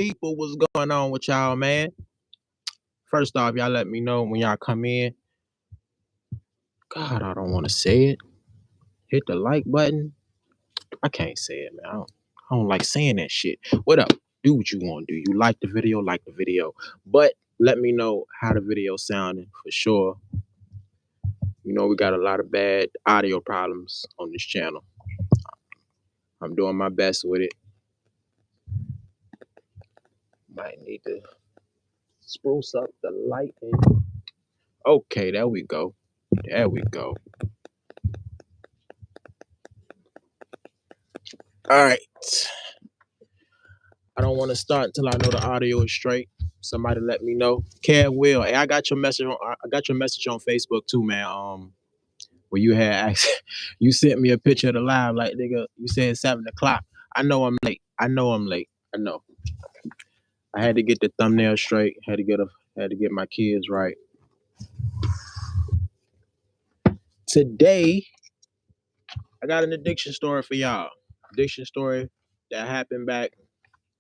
people, what's going on with y'all, man? First off, y'all let me know when y'all come in. God, I don't want to say it. Hit the like button. I can't say it, man. I don't like saying that shit. What up? Do what you want to do. You like the video, like the video. But let me know how the video sounding for sure. You know, we got a lot of bad audio problems on this channel. I'm doing my best with it. Might need to spruce up the lighting. Okay, there we go. There we go. All right. I don't want to start until I know the audio is straight. Somebody let me know. Will. Hey, I got your message on Facebook too, man. Where you had asked, you sent me a picture of the live, like nigga, you said 7 o'clock. I know I'm late. I know. I had to get the thumbnail straight. Had to get my kids right. Today, I got an addiction story for y'all. Addiction story that happened back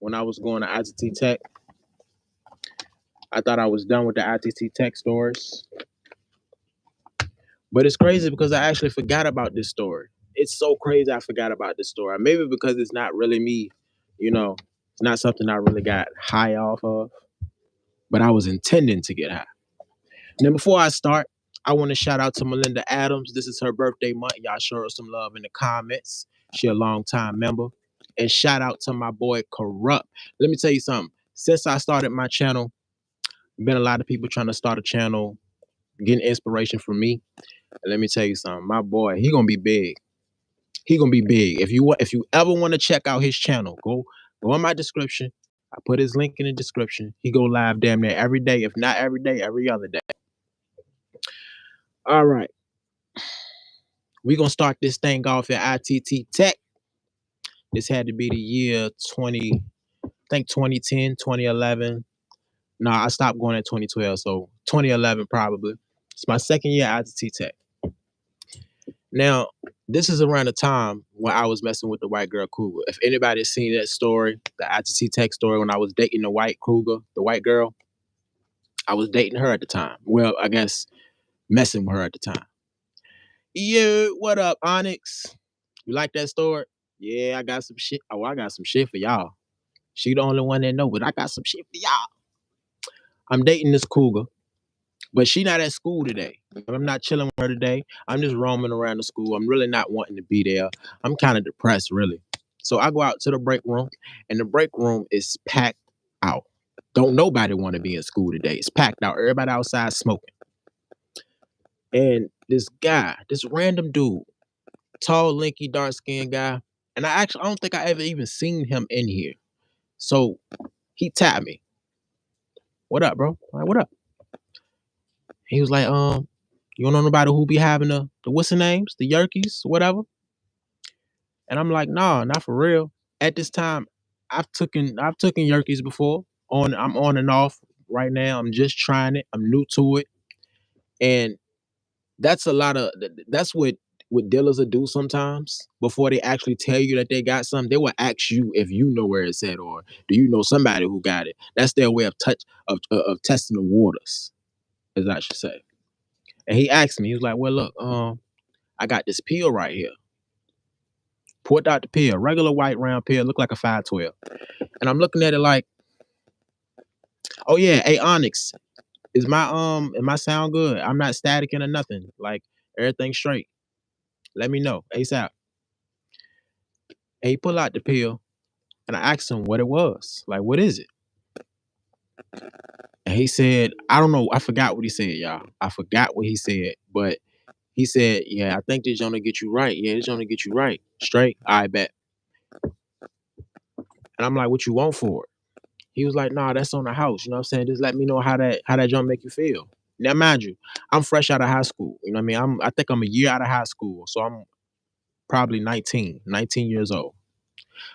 when I was going to ITT Tech. I thought I was done with the ITT Tech stories. But it's crazy because I actually forgot about this story. It's so crazy I forgot about this story. Maybe because it's not really me, you know, it's not something I really got high off of. But I was intending to get high. Now, before I start, I want to shout out to Melinda Adams. This is her birthday month. Y'all show her some love in the comments. She a longtime member. And shout out to my boy KRUP. Let me tell you something. Since I started my channel, been a lot of people trying to start a channel, getting inspiration from me. And let me tell you something. My boy, he gonna be big. He gonna be big. If you ever want to check out his channel, go in my description. I put his link in the description. He go live damn near every day. If not every day, every other day. All right. We're going to start this thing off at ITT Tech. This had to be the year 2010, 2011. No, I stopped going in 2012, so 2011 probably. It's my second year at ITT Tech. Now, this is around the time when I was messing with the white girl Cougar. If anybody has seen that story, the ITT Tech story, when I was dating the white Cougar, the white girl, I was dating her at the time. Well, I guess messing with her at the time. Yeah, what up, Onyx? You like that story? Yeah, I got some shit. Oh, I got some shit for y'all. She the only one that know, but I got some shit for y'all. I'm dating this cougar, but she not at school today. I'm not chilling with her today. I'm just roaming around the school. I'm really not wanting to be there. I'm kind of depressed, really. So I go out to the break room, and the break room is packed out. Don't nobody want to be in school today. It's packed out. Everybody outside smoking. And this guy, this random dude, tall, lanky, dark-skinned guy, and I don't think I ever even seen him in here. So he tapped me. What up, bro? I'm like, what up? He was like, you don't know nobody who be having the what's the names? The Yerkies, whatever. And I'm like, nah, not for real. At this time, I've taken Yerkies before. I'm on and off right now. I'm just trying it. I'm new to it. And that's what dealers will do sometimes before they actually tell you that they got something. They will ask you if you know where it's at or do you know somebody who got it. That's their way of testing the waters, as I should say. And he asked me, he was like, well, look, I got this pill right here. Pulled out the pill, regular white round pill, looked like a 512. And I'm looking at it like, oh yeah, hey Onyx, am I sound good? I'm not staticking or nothing. Like everything straight. Let me know ASAP. And he pulled out the pill, and I asked him what it was. Like, what is it? And he said, I don't know. I forgot what he said, y'all. I forgot what he said. But he said, yeah, I think this gonna get you right. Yeah, this gonna get you right. Straight. I bet. And I'm like, what you want for it? He was like, nah, that's on the house. You know what I'm saying? Just let me know how that jump make you feel. Now, mind you, I'm fresh out of high school. You know what I mean? I think I'm a year out of high school. So I'm probably 19 years old.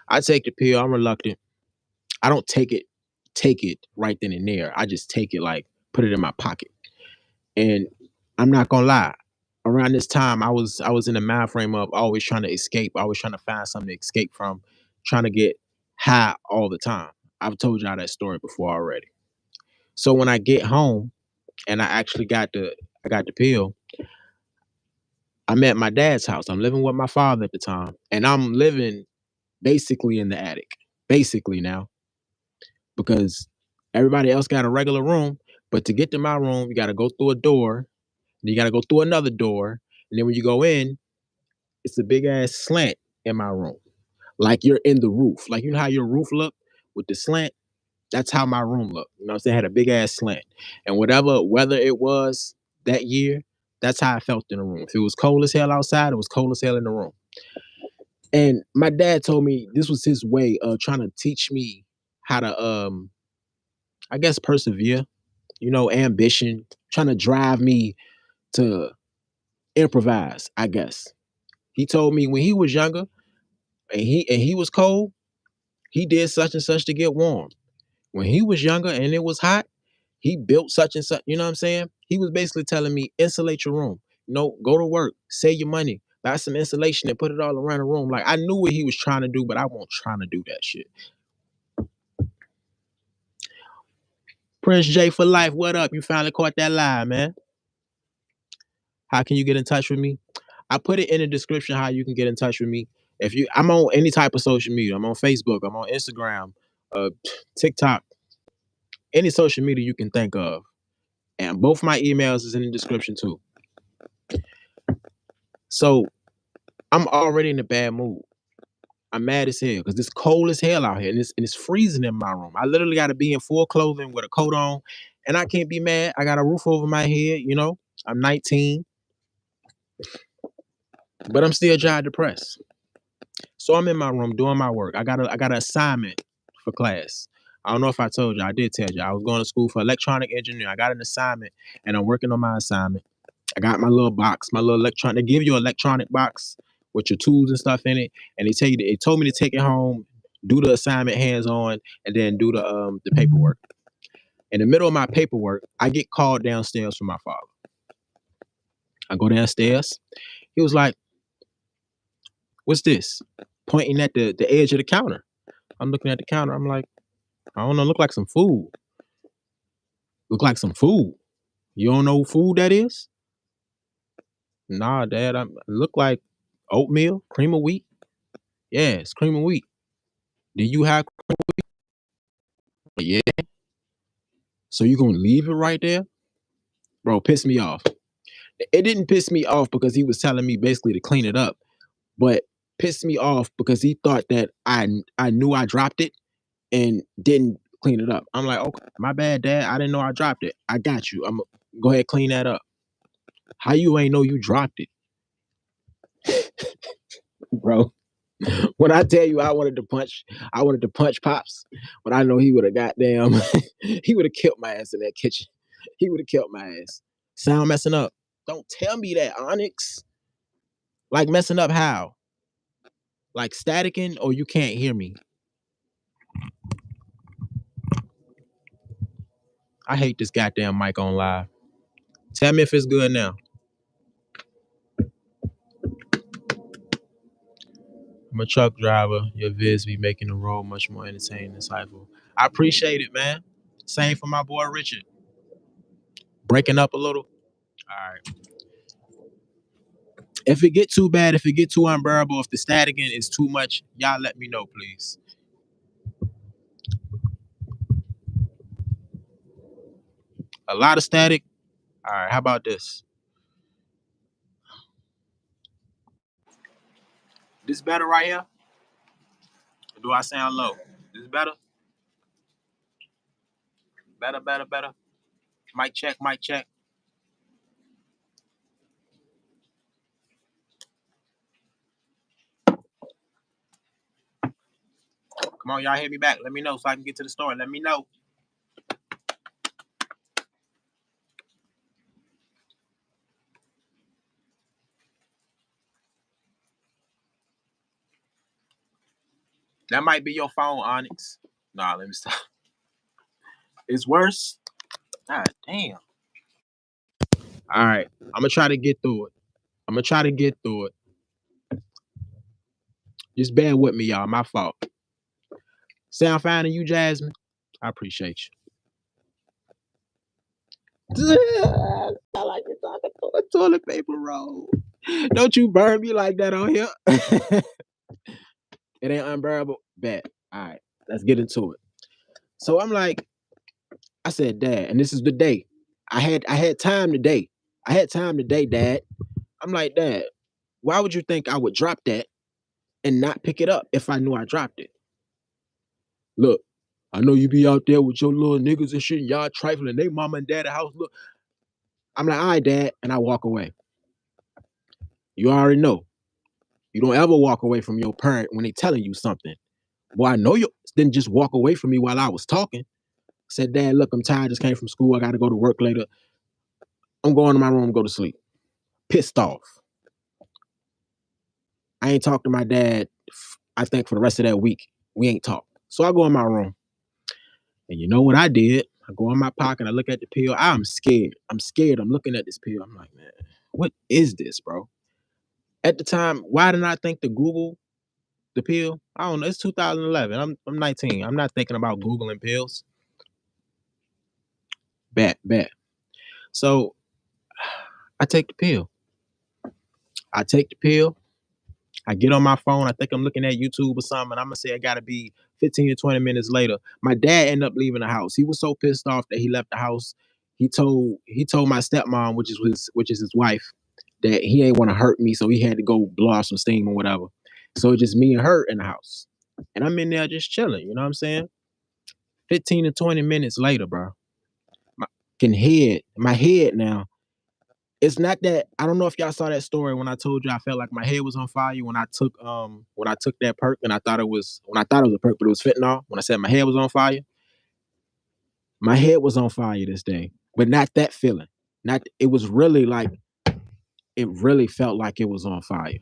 I take the pill. I'm reluctant. I don't take it right then and there. I just take it, like, put it in my pocket. And I'm not gonna lie. Around this time, I was in the mind frame of always trying to escape, always trying to find something to escape from, trying to get high all the time. I've told y'all that story before already. So when I get home and I actually got the pill, I'm at my dad's house. I'm living with my father at the time, and I'm living basically in the attic. Basically now, because everybody else got a regular room, but to get to my room, you got to go through a door, then you got to go through another door, and then when you go in, it's a big ass slant in my room, like you're in the roof. Like, you know how your roof look with the slant? That's how my room looked. You know what I'm saying? It had a big ass slant. And whatever weather it was that year, that's how I felt in the room. If it was cold as hell outside, it was cold as hell in the room. And my dad told me this was his way of trying to teach me how to I guess persevere, ambition, trying to drive me to improvise, I guess. He told me when he was younger and he was cold, he did such and such to get warm. When he was younger and it was hot, he built such and such, you know what I'm saying? He was basically telling me, insulate your room. Go to work, save your money, buy some insulation and put it all around the room. Like, I knew what he was trying to do, but I wasn't trying to do that shit. Prince J for life, what up? You finally caught that lie, man. How can you get in touch with me? I put it in the description how you can get in touch with me. I'm on any type of social media. I'm on Facebook, I'm on Instagram, TikTok, any social media you can think of. And both my emails is in the description too. So I'm already in a bad mood. I'm mad as hell because it's cold as hell out here and it's freezing in my room. I literally got to be in full clothing with a coat on, and I can't be mad. I got a roof over my head. I'm 19, but I'm still dry depressed. So I'm in my room doing my work. I got an assignment for class. I don't know if I told you. I did tell you. I was going to school for electronic engineering. I got an assignment, and I'm working on my assignment. I got my little box, my little electronic. They give you an electronic box with your tools and stuff in it, and they told me to take it home, do the assignment hands on, and then do the paperwork. In the middle of my paperwork, I get called downstairs from my father. I go downstairs. He was like, "What's this?" Pointing at the edge of the counter. I'm looking at the counter. I'm like, I don't know. Look like some food. Look like some food. You don't know what food that is? Nah, Dad. I look like oatmeal, cream of wheat. Yeah, it's cream of wheat. Do you have? Yeah. So you gonna leave it right there, bro? Piss me off. It didn't piss me off because he was telling me basically to clean it up, but pissed me off because he thought that I knew I dropped it and didn't clean it up. I'm like, okay, my bad, Dad. I didn't know I dropped it. I got you. I'm go ahead clean that up. How you ain't know you dropped it, bro? When I tell you I wanted to punch Pops, but I know he would have goddamn, he would have killed my ass in that kitchen. He would have killed my ass. Sound messing up. Don't tell me that, Onyx. Like messing up how? Like staticking or you can't hear me? I hate this goddamn mic on live. Tell me if it's good now. I'm a truck driver. Your vids be making the road much more entertaining and insightful. I appreciate it, man. Same for my boy Richard. Breaking up a little. All right. If it get too bad, if it get too unbearable, if the staticking is too much, y'all let me know, please. A lot of static. All right, how about this? This better right here? Or do I sound low? This better? Better, better, better. Mic check, mic check. Come on, y'all hit me back. Let me know so I can get to the store. Let me know. That might be your phone, Onyx. Nah, let me stop. It's worse. God damn. All right. I'm gonna try to get through it. Just bear with me, y'all. My fault. Sound fine to you, Jasmine? I appreciate you. I like you talking to a toilet paper roll. Don't you burn me like that on here. It ain't unbearable. Bet. All right, let's get into it. So I'm like, I said, Dad, and this is the day. I had time today. I had time today, Dad. I'm like, Dad, why would you think I would drop that and not pick it up if I knew I dropped it? Look, I know you be out there with your little niggas and shit, and y'all trifling, they mama and dad at the house. Look, I'm like, all right, Dad, and I walk away. You already know. You don't ever walk away from your parent when they telling you something. Well, I know you didn't just walk away from me while I was talking. Said, Dad, look, I'm tired. Just came from school. I got to go to work later. I'm going to my room, go to sleep. Pissed off. I ain't talked to my dad, I think, for the rest of that week. We ain't talked. So I go in my room. And you know what I did? I go in my pocket. I look at the pill. I'm scared. I'm scared. I'm looking at this pill. I'm like, man, what is this, bro? At the time, why didn't I think to Google the pill? I don't know. It's 2011. I'm 19. I'm not thinking about Googling pills. Bet. So I take the pill. I take the pill. I get on my phone. I think I'm looking at YouTube or something. And I'm gonna say it gotta be 15 to 20 minutes later. My dad ended up leaving the house. He was so pissed off that he left the house. He told my stepmom, which is his wife, that he ain't want to hurt me, so he had to go blow off some steam or whatever. So it's just me and her in the house. And I'm in there just chilling, you know what I'm saying? 15 to 20 minutes later, bro. My my head now. It's not that I don't know if y'all saw that story when I told you I felt like my head was on fire when I took that perk and I thought it was a perk, but it was fentanyl. When I said my head was on fire, my head was on fire this day, but not that feeling. Not it was really like it really felt like it was on fire.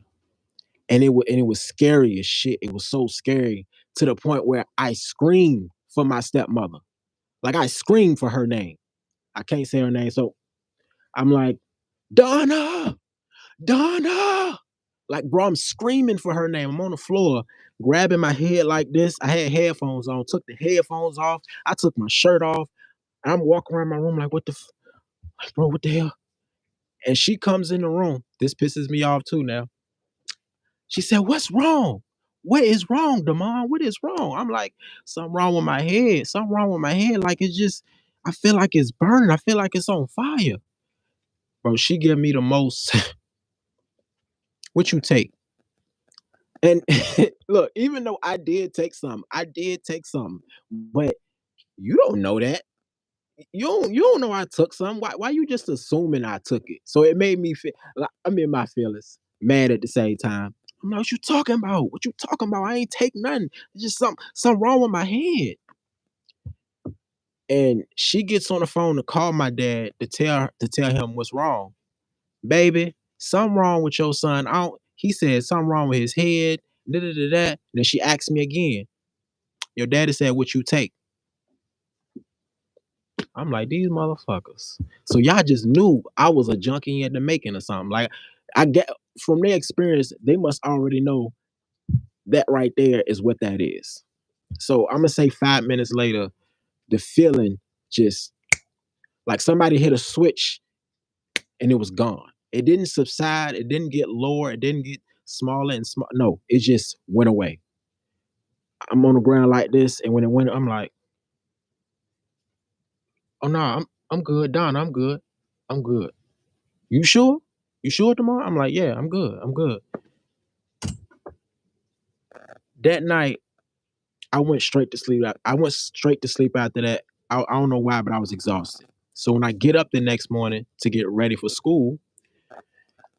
And it was scary as shit. It was so scary to the point where I screamed for my stepmother. Like I screamed for her name. I can't say her name. So I'm like, Donna, Donna. Like, bro, I'm screaming for her name. I'm on the floor, grabbing my head like this. I had headphones on, took the headphones off. I took my shirt off. I'm walking around my room like, like, bro, what the hell? And she comes in the room. This pisses me off too now. She said, what's wrong? What is wrong, Damon? What is wrong? I'm like, something wrong with my head. Something wrong with my head. Like, it's just, I feel like it's burning. I feel like it's on fire. Bro, she give me the most. What you take? And look, even though I did take some, but you don't know that. You don't know I took some. Why you just assuming I took it? So it made me feel like I'm in my feelings, mad at the same time. I'm like, what you talking about? What you talking about? I ain't take nothing. It's just something wrong with my head. And she gets on the phone to call my dad to tell him what's wrong. Baby, something wrong with your son. He said something wrong with his head. Da da da da. And then she asked me again. Your daddy said what you take. I'm like, these motherfuckers. So y'all just knew I was a junkie in the making or something. Like I get from their experience, they must already know that right there is what that is. So I'm gonna say 5 minutes later, the feeling just like somebody hit a switch and it was gone. It didn't subside, it didn't get lower, it didn't get smaller and small. No, it just went away. I'm on the ground like this, and when it went, I'm like, oh no, I'm good, Don, I'm good. I'm good. You sure? You sure tomorrow? I'm like, yeah, I'm good. I'm good. That night, I went straight to sleep. I went straight to sleep after that. I don't know why, but I was exhausted. So when I get up the next morning to get ready for school,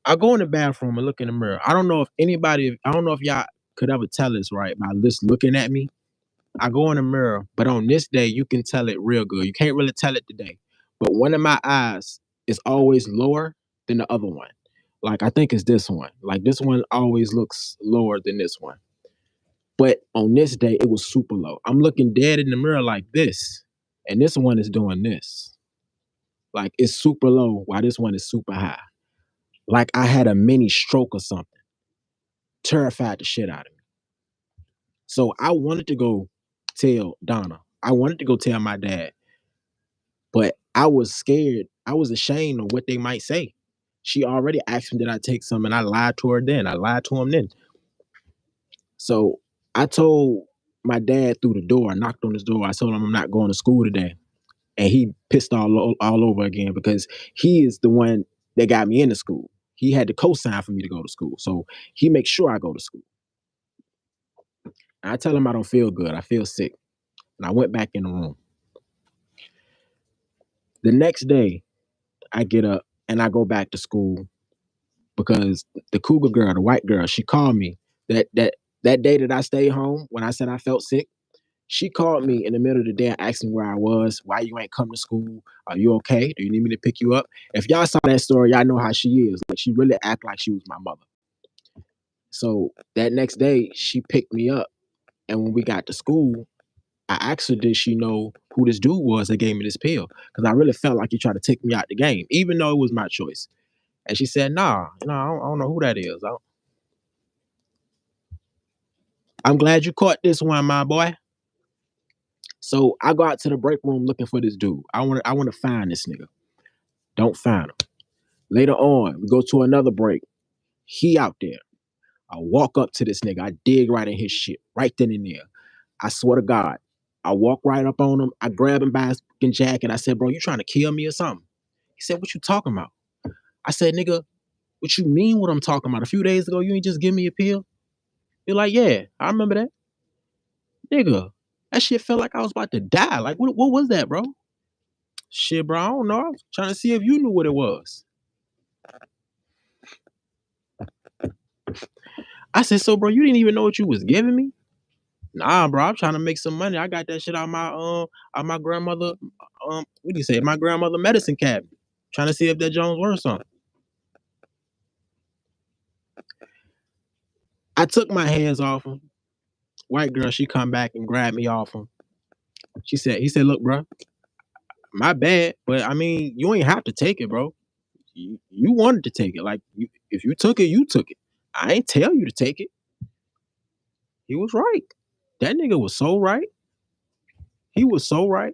I go in the bathroom and look in the mirror. I don't know if y'all could ever tell this right by just looking at me. I go in the mirror, but on this day, you can tell it real good. You can't really tell it today. But one of my eyes is always lower than the other one. Like I think it's this one. Like this one always looks lower than this one. But on this day, it was super low. I'm looking dead in the mirror like this, and this one is doing this. Like it's super low while this one is super high. Like I had a mini stroke or something. Terrified the shit out of me. So I wanted to go tell Donna. I wanted to go tell my dad, but I was scared. I was ashamed of what they might say. She already asked me, did I take some? And I lied to her then. I lied to him then. So I told my dad through the door. I knocked on his door. I told him I'm not going to school today. And he pissed all over again because he is the one that got me into school. He had to co-sign for me to go to school. So he makes sure I go to school. And I tell him I don't feel good. I feel sick. And I went back in the room. The next day, I get up and I go back to school because the cougar girl, the white girl, she called me that day that I stayed home when I said I felt sick. She called me in the middle of the day and asked me where I was, why you ain't come to school, are you okay? Do you need me to pick you up? If y'all saw that story, y'all know how she is. Like, she really act like she was my mother. So that next day, she picked me up. And when we got to school, I asked her, did she know who this dude was that gave me this pill? Because I really felt like he tried to take me out the game, even though it was my choice. And she said, nah, I don't know who that is. I'm glad you caught this one, my boy. So I go out to the break room looking for this dude. I want to find this nigga. Don't find him. Later on, we go to another break. He out there. I walk up to this nigga. I dig right in his shit, right then and there. I swear to God. I walk right up on him. I grab him by his fucking jacket. I said, bro, you trying to kill me or something? He said, what you talking about? I said, nigga, what you mean what I'm talking about? A few days ago, you ain't just give me a pill? You're like, yeah, I remember that. Nigga, that shit felt like I was about to die. Like, what was that, bro? Shit, bro, I don't know. I was trying to see if you knew what it was. I said, so, bro, you didn't even know what you was giving me? Nah, bro, I'm trying to make some money. I got that shit out my grandmother, what do you say? My grandmother medicine cabinet. Trying to see if that Jones worth something. I took my hands off him. White girl, she come back and grabbed me off him. He said, look, bro, my bad, but I mean, you ain't have to take it, bro. You wanted to take it. Like, if you took it, you took it. I ain't tell you to take it. He was right. That nigga was so right. He was so right.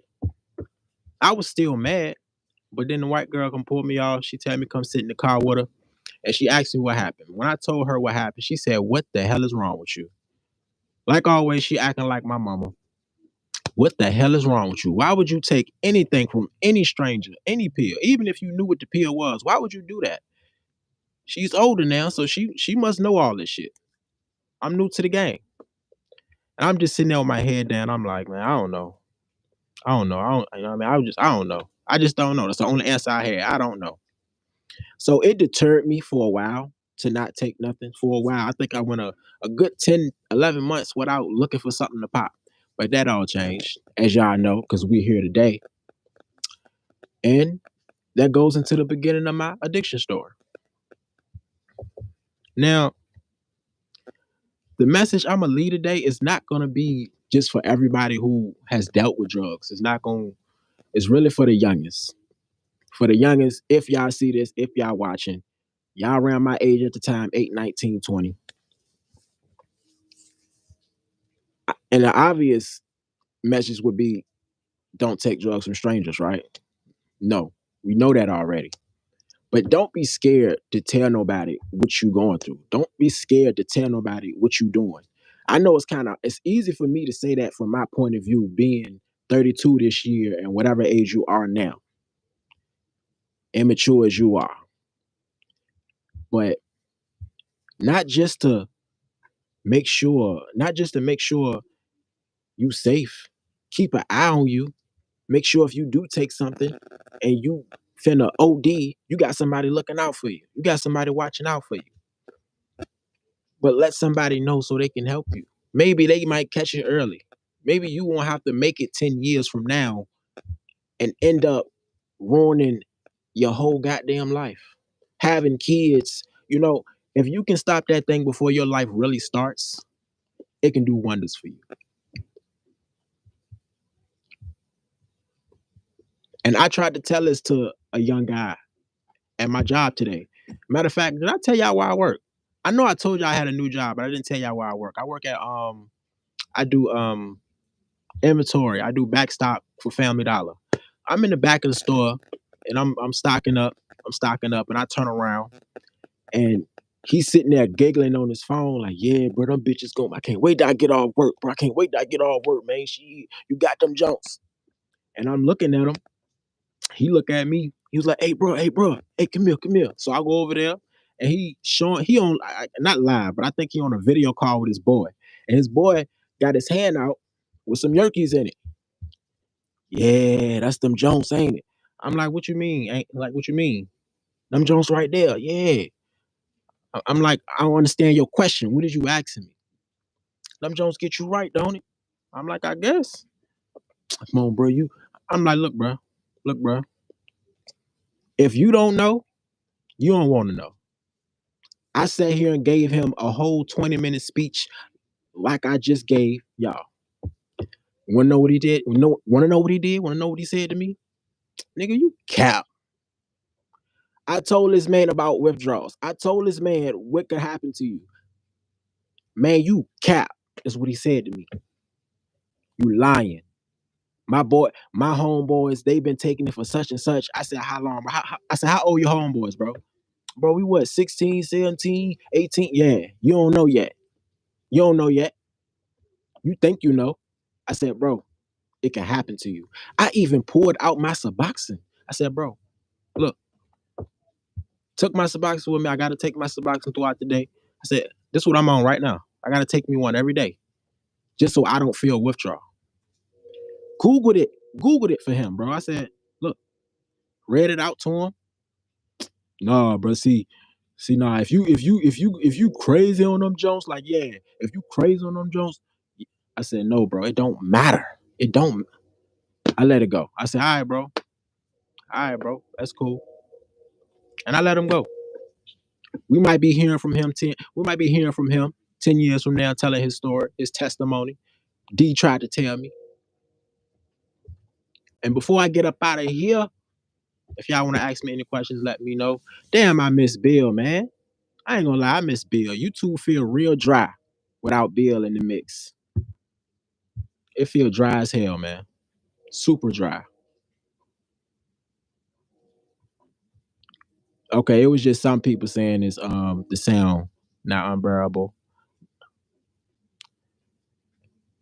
I was still mad, but then the white girl come pull me off. She tell me come sit in the car with her, and she asked me what happened. When I told her what happened, she said, "What the hell is wrong with you?" Like always, she acting like my mama. What the hell is wrong with you? Why would you take anything from any stranger, any pill, even if you knew what the pill was? Why would you do that? She's older now, so she must know all this shit. I'm new to the game. And I'm just sitting there with my head down. I'm like, man, I don't know. I don't know. I don't, you know what I mean? I don't know. I just don't know. That's the only answer I had. I don't know. So it deterred me for a while to not take nothing for a while. I think I went a good 10, 11 months without looking for something to pop. But that all changed, as y'all know, because we're here today. And that goes into the beginning of my addiction story. Now, the message I'm gonna leave today is not gonna be just for everybody who has dealt with drugs. It's really for the youngest. For the youngest, if y'all see this, if y'all watching, y'all around my age at the time, 8, 19, 20. And the obvious message would be don't take drugs from strangers, right? No, we know that already. But don't be scared to tell nobody what you going through. Don't be scared to tell nobody what you doing. I know it's easy for me to say that from my point of view, being 32 this year and whatever age you are now, immature as you are. But not just to make sure you safe, keep an eye on you. Make sure if you do take something and you finna OD, you got somebody looking out for you. You got somebody watching out for you. But let somebody know so they can help you. Maybe they might catch it early. Maybe you won't have to make it 10 years from now and end up ruining your whole goddamn life. Having kids, if you can stop that thing before your life really starts, it can do wonders for you. And I tried to tell this to a young guy at my job today. Matter of fact, did I tell y'all where I work? I know I told y'all I had a new job, but I didn't tell y'all where I work. I work at I do Inventory. I do backstock for Family Dollar. I'm in the back of the store and I'm stocking up. I'm stocking up and I turn around and he's sitting there giggling on his phone, like, yeah, bro, them bitches go. I can't wait till I get off work, bro. I can't wait till I get off work, man. You got them junks. And I'm looking at him. He look at me. He was like, hey, bro, hey, come here, come here. So I go over there and he on, not live, but I think he on a video call with his boy. And his boy got his hand out with some yerkies in it. Yeah, that's them Jones, ain't it? I'm like, what you mean? Ain't like, what you mean? Them Jones right there. Yeah. I'm like, I don't understand your question. What did you asking me? Them Jones get you right, don't it? I'm like, I guess. Come on, bro. I'm like, look, bro. If you don't know, you don't want to know. I sat here and gave him a whole 20-minute speech like I just gave y'all. Want to know what he did? Want to know what he did? Want to know what he said to me? Nigga, you cap. I told this man about withdrawals. I told this man what could happen to you. Man, you cap, is what he said to me. You lying. My homeboys, they've been taking it for such and such. I said, how long? I said, how old your homeboys, bro? Bro, we what, 16, 17, 18? Yeah, you don't know yet. You don't know yet. You think you know. I said, bro, it can happen to you. I even pulled out my Suboxone. I said, bro, look, took my Suboxone with me. I got to take my Suboxone throughout the day. I said, this is what I'm on right now. I got to take me one every day just so I don't feel withdrawal. Googled it for him, bro. I said, look, read it out to him. Nah, bro. Nah. If you crazy on them Jones, like yeah, if you crazy on them Jones, I said no, bro. It don't matter. It don't. I let it go. I said, all right, bro. That's cool. And I let him go. We might be hearing from him 10 years from now, telling his story, his testimony. D tried to tell me. And before I get up out of here, if y'all want to ask me any questions, let me know. Damn, I miss Bill, man. I ain't gonna lie, I miss Bill. You two feel real dry without Bill in the mix. It feel dry as hell, man. Super dry. Okay, it was just some people saying it's the sound not unbearable.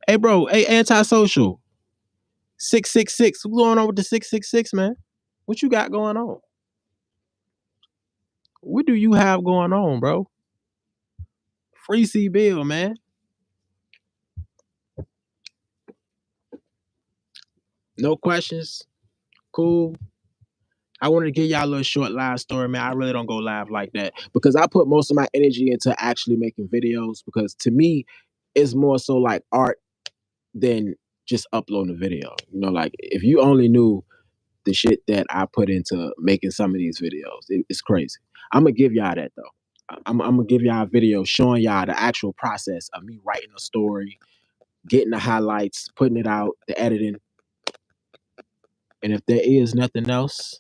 Hey bro, hey antisocial. 666. What's going on with the 666, man? What you got going on? What do you have going on, bro? Free C Bill, man. No questions. Cool. I wanted to give y'all a little short live story, man. I really don't go live like that because I put most of my energy into actually making videos because to me, it's more so like art than just uploading a video. You know, like if you only knew the shit that I put into making some of these videos, it's crazy. I'm gonna give y'all that though. I'm gonna give y'all a video showing y'all the actual process of me writing a story, getting the highlights, putting it out, the editing. And if there is nothing else,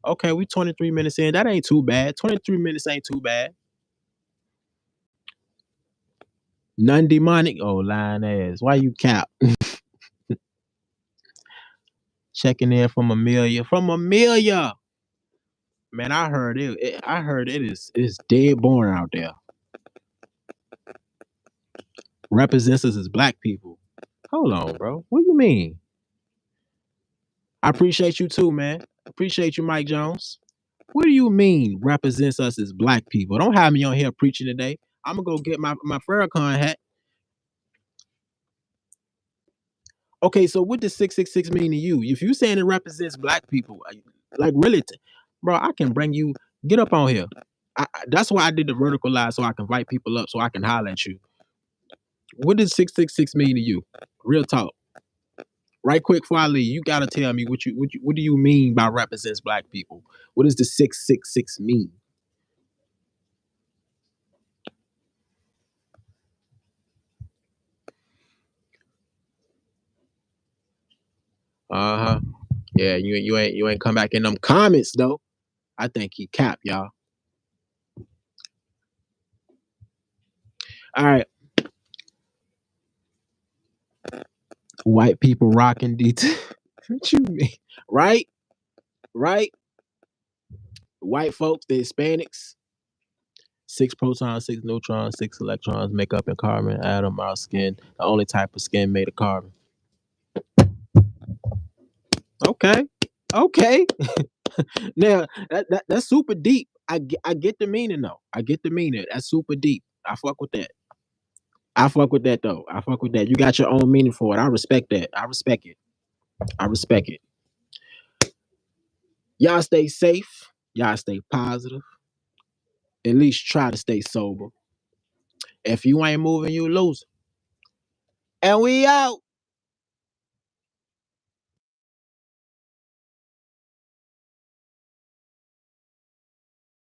okay, we 23 minutes in. That ain't too bad. 23 minutes ain't too bad. None demonic. Oh, lying ass. Why you cap? Checking in from Amelia. From Amelia. Man, I heard I heard it's dead boring out there. Represents us as black people. Hold on, bro. What do you mean? I appreciate you too, man. Appreciate you, Mike Jones. What do you mean represents us as black people? Don't have me on here preaching today. I'm gonna go get my Farrakhan hat. Okay, so what does 666 mean to you? If you saying it represents black people, like really, bro, I can bring you, get up on here. That's why I did the vertical live so I can invite people up so I can holler at you. What does 666 mean to you? Real talk. Right quick before I leave, you gotta tell me what do you mean by represents black people? What does the 666 mean? Uh-huh. Yeah, you ain't come back in them comments though. I think he capped, y'all. All right. White people rocking DT. What you mean? Right? Right? White folks, the Hispanics, 6 protons, 6 neutrons, 6 electrons make up in carbon atom, our skin, the only type of skin made of carbon. Okay. Okay. Now that's super deep. I get the meaning though. I get the meaning. That's super deep. I fuck with that. I fuck with that though. I fuck with that. You got your own meaning for it. I respect that. I respect it. I respect it. Y'all stay safe. Y'all stay positive. At least try to stay sober. If you ain't moving, you losing. And we out.